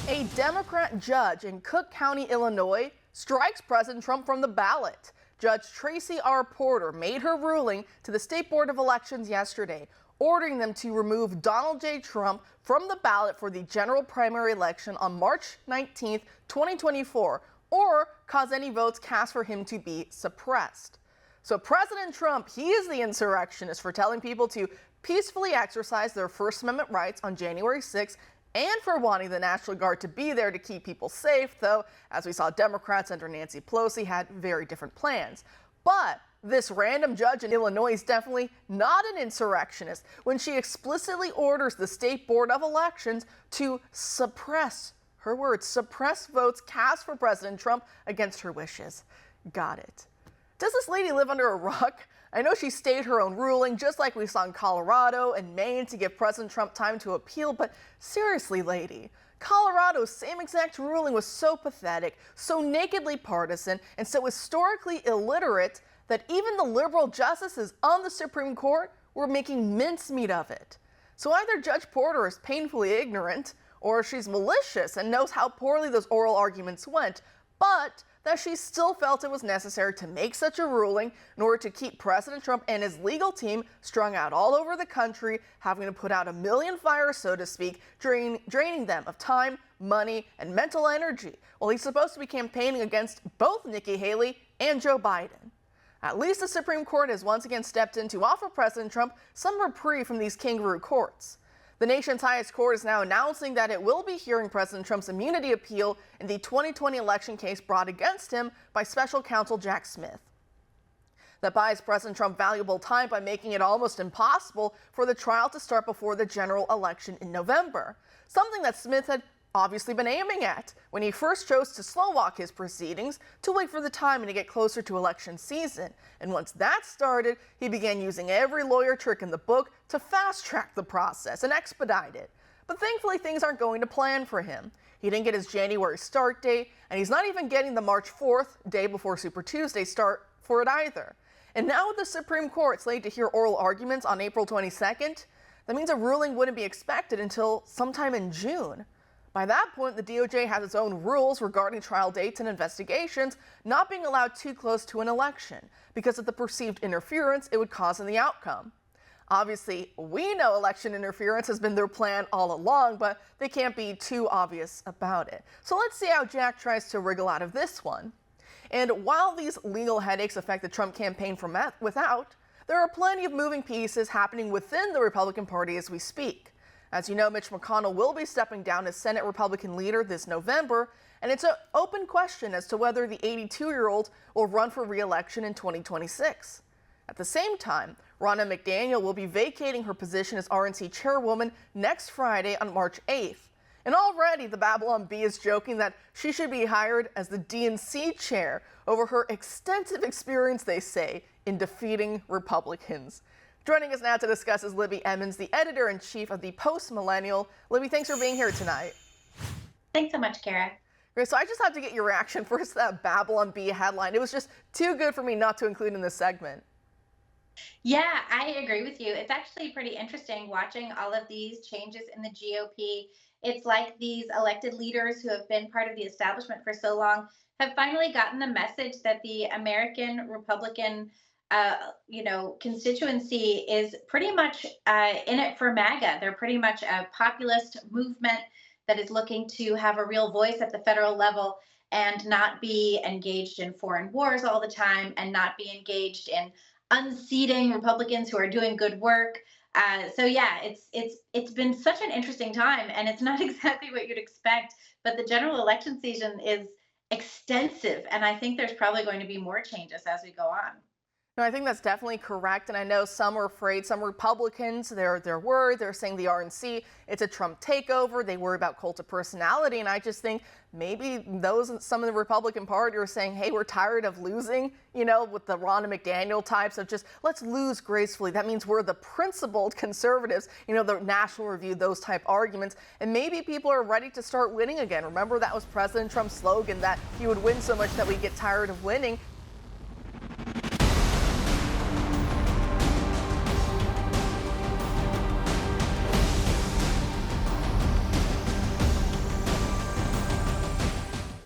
A Democrat judge in Cook County, Illinois, strikes President Trump from the ballot. Judge Tracy R. Porter made her ruling to the State Board of Elections yesterday, ordering them to remove Donald J. Trump from the ballot for the general primary election on March 19, 2024, or cause any votes cast for him to be suppressed. So President Trump, he is the insurrectionist for telling people to peacefully exercise their First Amendment rights on January 6th and for wanting the National Guard to be there to keep people safe, though, as we saw, Democrats under Nancy Pelosi had very different plans. But this random judge in Illinois is definitely not an insurrectionist when she explicitly orders the State Board of Elections to suppress, her words, suppress votes cast for President Trump against her wishes. Got it. Does this lady live under a rock? I know she stayed her own ruling, just like we saw in Colorado and Maine, to give President Trump time to appeal, but seriously, lady, Colorado's same exact ruling was so pathetic, so nakedly partisan, and so historically illiterate that even the liberal justices on the Supreme Court were making mincemeat of it. So either Judge Porter is painfully ignorant, or she's malicious and knows how poorly those oral arguments went, but that she still felt it was necessary to make such a ruling in order to keep President Trump and his legal team strung out all over the country, having to put out a million fires, so to speak, draining them of time, money, and mental energy, while he's supposed to be campaigning against both Nikki Haley and Joe Biden. At least the Supreme Court has once again stepped in to offer President Trump some reprieve from these kangaroo courts. The nation's highest court is now announcing that it will be hearing President Trump's immunity appeal in the 2020 election case brought against him by special counsel Jack Smith. That buys President Trump valuable time by making it almost impossible for the trial to start before the general election in November, something that Smith had obviously been aiming at when he first chose to slow walk his proceedings to wait for the timing to get closer to election season. And once that started, he began using every lawyer trick in the book to fast track the process and expedite it. But thankfully, things aren't going to plan for him. He didn't get his January start date, and he's not even getting the March 4th, day before Super Tuesday, start for it either. And now with the Supreme Court slated to hear oral arguments on April 22nd, that means a ruling wouldn't be expected until sometime in June. By that point, the DOJ has its own rules regarding trial dates and investigations not being allowed too close to an election because of the perceived interference it would cause in the outcome. Obviously, we know election interference has been their plan all along, but they can't be too obvious about it. So let's see how Jack tries to wriggle out of this one. And while these legal headaches affect the Trump campaign from without, there are plenty of moving pieces happening within the Republican Party as we speak. As you know, Mitch McConnell will be stepping down as Senate Republican leader this November, and it's an open question as to whether the 82-year-old will run for re-election in 2026. At the same time, Ronna McDaniel will be vacating her position as RNC chairwoman next Friday on March 8th. And already the Babylon Bee is joking that she should be hired as the DNC chair over her extensive experience, they say, in defeating Republicans. Joining us now to discuss is Libby Emmons, the editor-in-chief of the Post-Millennial. Libby, thanks for being here tonight. Thanks so much, Kara. Great, so I just have to get your reaction first to that Babylon Bee headline. It was just too good for me not to include in this segment. Yeah, I agree with you. It's actually pretty interesting watching all of these changes in the GOP. It's like these elected leaders who have been part of the establishment for so long have finally gotten the message that the American Republican constituency is pretty much in it for MAGA. They're pretty much a populist movement that is looking to have a real voice at the federal level and not be engaged in foreign wars all the time and not be engaged in unseating Republicans who are doing good work. So yeah, it's been such an interesting time, and it's not exactly what you'd expect, but the general election season is extensive, and I think there's probably going to be more changes as we go on. No, I think that's definitely correct, and I know some are afraid. Some Republicans, they're worried. They're saying the RNC, it's a Trump takeover. They worry about cult of personality, and I just think maybe some of the Republican Party are saying, hey, we're tired of losing, with the Ronna McDaniel types of just let's lose gracefully. That means we're the principled conservatives, the National Review, those type arguments, and maybe people are ready to start winning again. Remember, that was President Trump's slogan, that he would win so much that we get tired of winning.